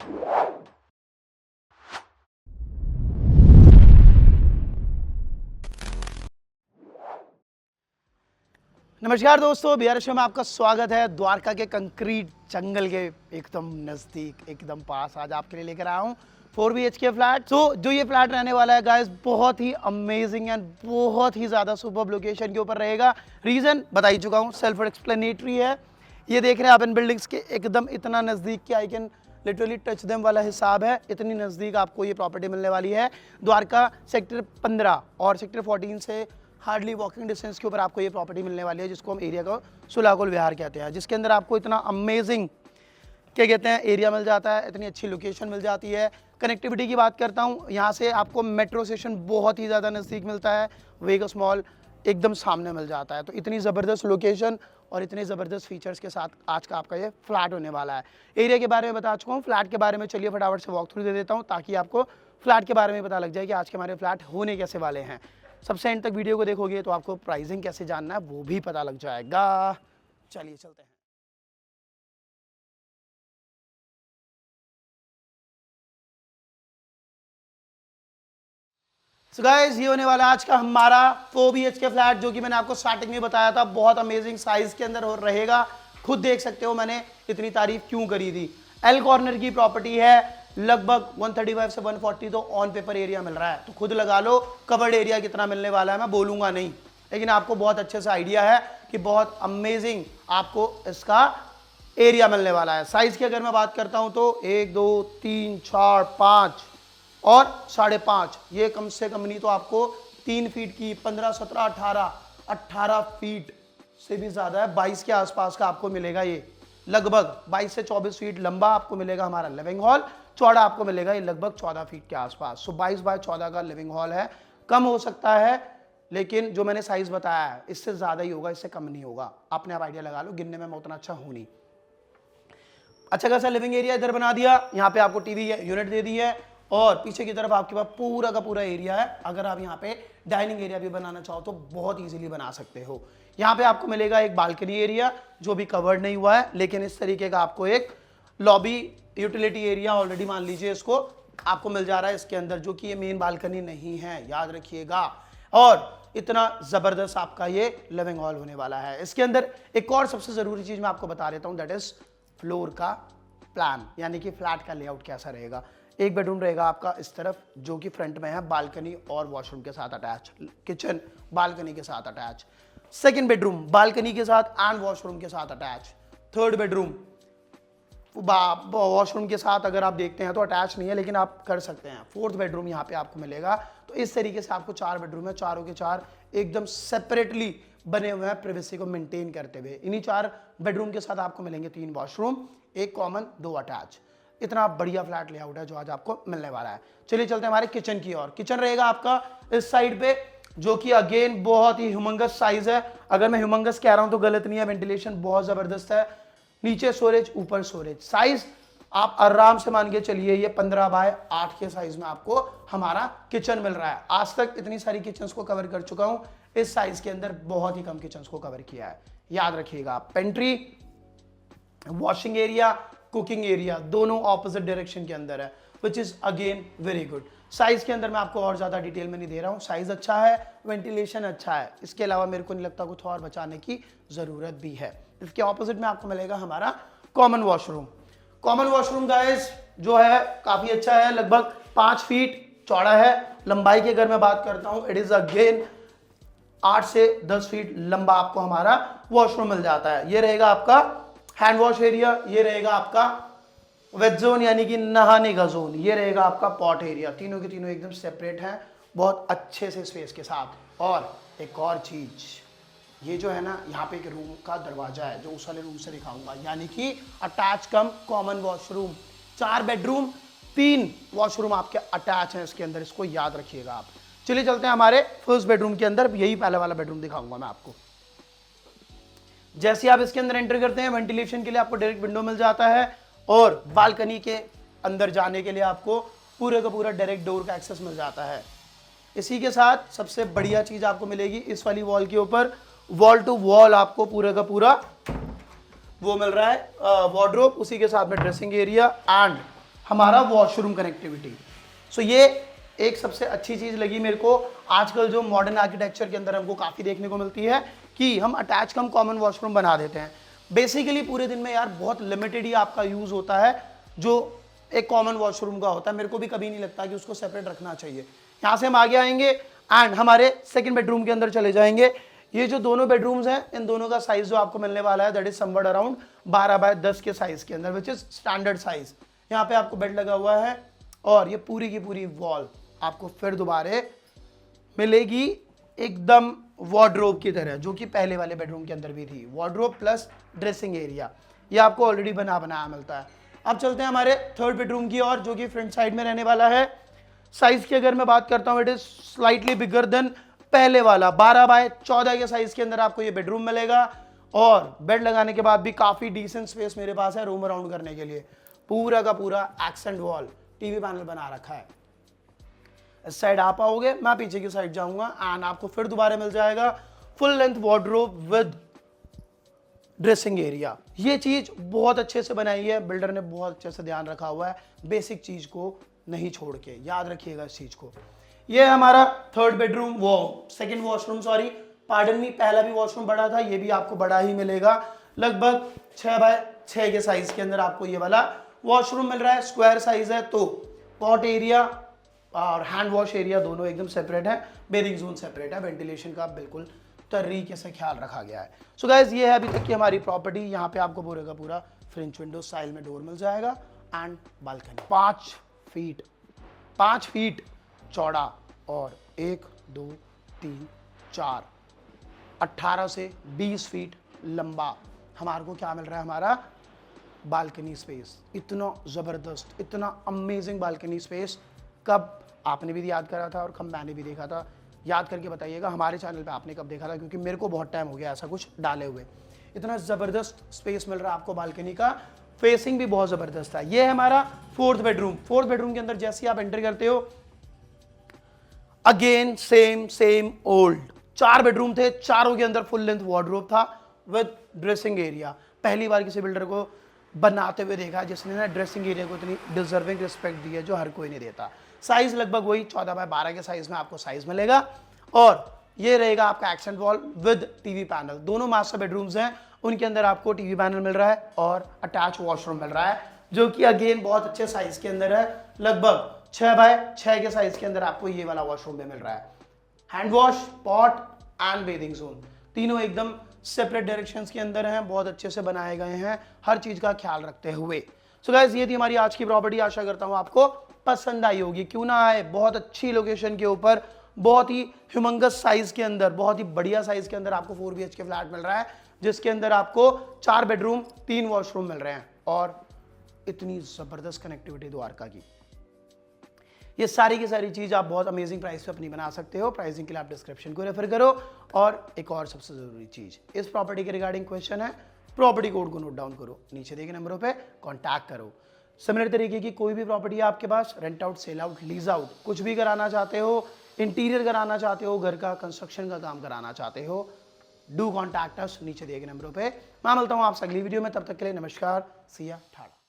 नमस्कार दोस्तों, बिहार शो में आपका स्वागत है। द्वारका के कंक्रीट जंगल के एकदम नज़दीक, एकदम पास आज आपके लिए लेकर आया हूँ 4 BHK फ्लैट। जो ये फ्लैट रहने वाला है गाइस, बहुत ही अमेजिंग एंड बहुत ही ज़्यादा सुपर्ब लोकेशन के ऊपर रहेगा। रीज़न बता ही चुका हूँ, सेल्फ एक्सप्लेनेटरी है। ये देख रहे हैं आप इन बिल्डिंग्स के एकदम इतना नज़दीक कि I can literally touch them वाला हिसाब है। इतनी नज़दीक आपको ये प्रॉपर्टी मिलने वाली है। द्वारका सेक्टर 15 और सेक्टर 14 से हार्डली वॉकिंग डिस्टेंस के ऊपर आपको ये प्रॉपर्टी मिलने वाली है, जिसको हम एरिया को सुलाकुल विहार कहते हैं, जिसके अंदर आपको इतना अमेजिंग क्या कहते हैं एरिया मिल जाता है, इतनी अच्छी लोकेशन मिल जाती है। कनेक्टिविटी की बात करता हूँ, यहाँ से आपको मेट्रो स्टेशन बहुत ही ज़्यादा नज़दीक मिलता है, वेगस मॉल एकदम सामने मिल जाता है। तो इतनी ज़बरदस्त लोकेशन और इतने ज़बरदस्त फीचर्स के साथ आज का आपका ये फ्लैट होने वाला है। एरिया के बारे में बता चुका हूँ, फ्लैट के बारे में चलिए फटाफट से वॉक थ्रू दे देता हूँ, ताकि आपको फ्लैट के बारे में पता लग जाए कि आज के हमारे फ्लैट होने कैसे वाले हैं। सबसे एंड तक वीडियो को देखोगे तो आपको प्राइसिंग कैसे जानना है वो भी पता लग जाएगा। चलिए चलते हैं। सो गाइस, ये होने वाला आज का हमारा 4 BHK फ्लैट, जो कि मैंने आपको स्टार्टिंग में बताया था, बहुत अमेजिंग साइज के अंदर रहेगा। खुद देख सकते हो मैंने इतनी तारीफ क्यों करी थी। एल कॉर्नर की प्रॉपर्टी है, लगभग 135 से 140 तो ऑन पेपर एरिया मिल रहा है। तो खुद लगा लो कवर्ड एरिया कितना मिलने वाला है, मैं बोलूंगा नहीं, लेकिन आपको बहुत अच्छे से आइडिया है कि बहुत अमेजिंग आपको इसका एरिया मिलने वाला है। साइज की अगर मैं बात करता हूं तो 1 2 3 4 5 और 5.5, ये कम से कम नहीं तो आपको 3 फीट की 15 17 18 फीट से भी ज्यादा है, 22 के आसपास का आपको मिलेगा। ये लगभग 22 से 24 फीट लंबा आपको मिलेगा हमारा लिविंग हॉल, चौड़ा आपको मिलेगा ये लगभग 14 फीट के आसपास। सो 22 बाय 14 का लिविंग हॉल है। कम हो सकता है, लेकिन जो मैंने साइज बताया है इससे ज्यादा ही होगा, इससे कम नहीं होगा। अपने आप आइडिया लगा लो, गिनने में मैं उतना अच्छा हूं नहीं। अच्छा खासा लिविंग एरिया इधर बना दिया, यहाँ पे आपको टीवी यूनिट दे दी है, और पीछे की तरफ आपके पास पूरा का पूरा एरिया है। अगर आप यहाँ पे डाइनिंग एरिया भी बनाना चाहो तो बहुत इजीली बना सकते हो। यहाँ पे आपको मिलेगा एक बालकनी एरिया जो भी कवर्ड नहीं हुआ है, लेकिन इस तरीके का आपको एक लॉबी यूटिलिटी एरिया ऑलरेडी मान लीजिए इसको आपको मिल जा रहा है इसके अंदर, जो कि ये मेन बालकनी नहीं है, याद रखिएगा। और इतना जबरदस्त आपका ये लिविंग हॉल होने वाला है। इसके अंदर एक और सबसे जरूरी चीज मैं आपको बता देता हूं, दैट इज फ्लोर का प्लान, यानी कि फ्लैट का लेआउट कैसा रहेगा। एक बेडरूम रहेगा आपका इस तरफ, जो कि फ्रंट में है, बालकनी और वॉशरूम के साथ अटैच, किचन बालकनी के साथ अटैच। सेकंड बेडरूम बालकनी के साथ एंड वॉशरूम के साथ अटैच। थर्ड बेडरूम वॉशरूम के साथ अगर आप देखते हैं तो अटैच नहीं है, लेकिन आप कर सकते हैं। फोर्थ बेडरूम यहाँ पे आपको मिलेगा। तो इस तरीके से आपको 4 बेडरूम है, चारों के चार एकदम सेपरेटली बने हुए हैं, प्राइवेसी को मेंटेन करते हुए। इन्हीं 4 बेडरूम के साथ आपको मिलेंगे 3 वॉशरूम, 1 कॉमन 2 अटैच। इतना बढ़िया फ्लैट लेआउट है जो आज आपको मिलने वाला है। चलिए चलते हैं हमारे किचन की ओर। किचन रहेगा आपका इस साइड पे, जो कि अगेन बहुत ही ह्यूमंगस साइज है। अगर मैं ह्यूमंगस कह रहा हूं तो गलत नहीं है, वेंटिलेशन बहुत जबरदस्त है। नीचे स्टोरेज, ऊपर स्टोरेज। साइज आप आराम से मान के चलिए ये 15 बाय 8 के साइज में आपको हमारा किचन मिल रहा है। आज तक इतनी सारी किचन्स को कवर कर चुका हूं, इस साइज के अंदर बहुत ही कम किचन्स को कवर किया है। याद रखिएगा, pantry, washing area, cooking area दोनों ऑपोजिट डायरेक्शन के अंदर है, which is again very good. Size के अंदर मैं आपको और ज्यादा डिटेल में नहीं दे रहा हूं, साइज अच्छा है, वेंटिलेशन अच्छा है, इसके अलावा मेरे को नहीं लगता कुछ और बचाने की जरूरत भी है। इसके ऑपोजिट में आपको मिलेगा हमारा common washroom. Common washroom guys जो है काफी अच्छा है, लगभग 5 फीट चौड़ा है। लंबाई की अगर मैं बात करता हूं, इट इज अगेन 8 से 10 फीट लंबा आपको हमारा वॉशरूम मिल जाता है। ये रहेगा आपका हैंड वॉश एरिया, ये रहेगा आपका वेट जोन यानी कि नहाने का जोन, ये रहेगा आपका पॉट एरिया। तीनों के तीनों एकदम सेपरेट हैं, बहुत अच्छे से स्पेस के साथ। और एक और चीज, ये जो है ना, यहाँ पे एक रूम का दरवाजा है जो उस वाले रूम से दिखाऊंगा, यानी कि अटैच कम कॉमन वॉशरूम। 4 बेडरूम 3 वॉशरूम आपके अटैच हैं इसके अंदर, इसको याद रखिएगा आप। चलिए चलते हैं हमारे फर्स्ट बेडरूम के अंदर, यही पहले वाला बेडरूम दिखाऊंगा मैं आपको। जैसे आप इसके अंदर एंटर करते हैं, वेंटिलेशन के लिए आपको डायरेक्ट विंडो मिल जाता है, और बालकनी के अंदर जाने के लिए आपको पूरे का पूरा डायरेक्ट डोर का एक्सेस मिल जाता है। इसी के साथ सबसे बढ़िया चीज आपको मिलेगी, इस वाली वॉल के ऊपर वॉल टू वॉल आपको पूरा का पूरा वो मिल रहा है वार्डरोब, उसी के साथ में ड्रेसिंग एरिया एंड हमारा वॉशरूम कनेक्टिविटी। सो ये एक सबसे अच्छी चीज लगी मेरे को। आजकल जो मॉडर्न आर्किटेक्चर के अंदर हमको काफी देखने को मिलती है कि हम अटैच कम कॉमन वॉशरूम बना देते हैं। बेसिकली पूरे दिन में यार बहुत लिमिटेड ही आपका यूज होता है जो एक कॉमन वॉशरूम का होता है। मेरे को भी कभी नहीं लगता कि उसको सेपरेट रखना चाहिए। यहां से हम आगे आएंगे एंड हमारे सेकंड बेडरूम के अंदर चले जाएंगे। ये जो दोनों बेडरूम्स हैं, इन दोनों का साइज जो आपको मिलने वाला है that is somewhat around 12 by 10 के साइज के अंदर, विच इज स्टैंडर्ड साइज। यहाँ पे आपको बेड लगा हुआ है और ये पूरी की पूरी वॉल आपको फिर दोबारा मिलेगी एकदम वार्डरोब की तरह, जो कि पहले वाले बेडरूम के अंदर भी थी। वार्डरोब प्लस ड्रेसिंग एरिया, ये आपको ऑलरेडी बनाया मिलता है। अब चलते हैं हमारे थर्ड बेडरूम की ओर, जो कि फ्रंट साइड में रहने वाला है। साइज की अगर मैं बात करता हूं, it is slightly bigger than पहले वाला। 12 बाय 14 के साइज के अंदर आपको ये बेडरूम मिलेगा और बेड लगाने के बाद भी काफी डिसेंट स्पेस मेरे पास है रूम अराउंड करने के लिए। पूरा का पूरा एक्सेंट वॉल टीवी पैनल बना रखा है। इस साइड आप आओगे, मैं पीछे की साइड जाऊंगा एंड आपको फिर दोबारा मिल जाएगा full length wardrobe with dressing area. ये चीज बहुत अच्छे से बनाई है, बिल्डर ने बहुत अच्छे से ध्यान रखा हुआ है, बेसिक चीज को नहीं छोड़ के, याद रखिएगा इस चीज को। ये हमारा थर्ड बेडरूम, वो second washroom, sorry pardon me, पहला भी वॉशरूम बड़ा था, ये भी आपको बड़ा ही मिलेगा। लगभग 6 बाय 6 के साइज के अंदर आपको ये वाला वॉशरूम मिल रहा है। स्क्वायर साइज है तो पॉट एरिया और हैंड वॉश एरिया दोनों एकदम सेपरेट है। बेरिंग जोन सेपरेट है। वेंटिलेशन का बिल्कुल तरीके से ख्याल रखा गया है। सो गाइज ये है अभी तक की हमारी प्रॉपर्टी। यहाँ पे आपको पूरे का पूरा फ्रेंच विंडो स्टाइल में डोर मिल जाएगा एंड बालकनी 5 फीट चौड़ा और 1 2 3 4 18 से 20 फीट लंबा हमारे को क्या मिल रहा है, हमारा बालकनी स्पेस। इतना जबरदस्त, इतना अमेजिंग बालकनी स्पेस कब आपने भी याद करा था और कब मैंने भी देखा था, याद करके बताइएगा। हमारे चैनल पे आपने कब देखा था, क्योंकि मेरे को बहुत टाइम हो गया ऐसा कुछ डाले हुए। इतना जबरदस्त स्पेस मिल रहा है आपको बालकनी का, फेसिंग भी बहुत जबरदस्त है। ये है हमारा फोर्थ बेडरूम। फोर्थ बेडरूम के अंदर जैसे ही आप एंटर करते हो, अगेन सेम ओल्ड 4 बेडरूम थे, चारों के अंदर फुल लेंथ वार्डरोब था विद ड्रेसिंग एरिया। पहली बार किसी बिल्डर को बनाते हुए देखा जिसने ना ड्रेसिंग एरिया को इतनी डिजर्विंग रिस्पेक्ट दी है, जो हर कोई नहीं देता। साइज लगभग वही 14 बाय 12 के साइज में आपको साइज मिलेगा और ये रहेगा आपका accent wall with TV panel. दोनों मास्टर बेडरूम्स हैं, उनके अंदर आपको टीवी पैनल मिल रहा है और अटैच वॉशरूम मिल रहा है, जो कि अगेन बहुत अच्छे साइज के अंदर है। लगभग 6 बाय 6 के साइज के अंदर आपको ये वाला वॉशरूम भी मिल रहा है। Hand wash, pot and bathing zone तीनों एकदम सेपरेट डायरेक्शंस के अंदर हैं, बहुत अच्छे से बनाए गए हैं, हर चीज का ख्याल रखते हुए। सो गाइस ये थी हमारी आज की प्रॉपर्टी। आशा करता हूं आपको पसंद आई होगी। क्यों ना आए, बहुत अच्छी लोकेशन के ऊपर, बहुत ही ह्यूमंगस साइज के अंदर, बहुत ही बढ़िया साइज के अंदर आपको 4 BHK फ्लैट मिल रहा है, जिसके अंदर आपको 4 बेडरूम 3 वॉशरूम मिल रहे हैं और इतनी जबरदस्त कनेक्टिविटी द्वारका की। ये सारी की सारी चीज आप बहुत अमेजिंग प्राइस पे अपनी बना सकते हो। प्राइसिंग के लिए आप डिस्क्रिप्शन को रेफर करो। और एक और सबसे जरूरी चीज, इस प्रॉपर्टी के रिगार्डिंग क्वेश्चन है, प्रॉपर्टी कोड को नोट डाउन करो, नीचे दिए गए नंबरों पे कांटेक्ट करो। सिमिलर तरीके की कोई भी प्रॉपर्टी है आपके पास, rent out, sell out, lease out, कुछ भी कराना चाहते हो, इंटीरियर कराना चाहते हो, घर का कंस्ट्रक्शन का काम कराना चाहते हो, डू कॉन्टैक्ट अस नीचे दिए गए नंबरों पे। मैं मिलता हूं आपसे अगली वीडियो में, तब तक के लिए नमस्कार, सिया ठाड़ा।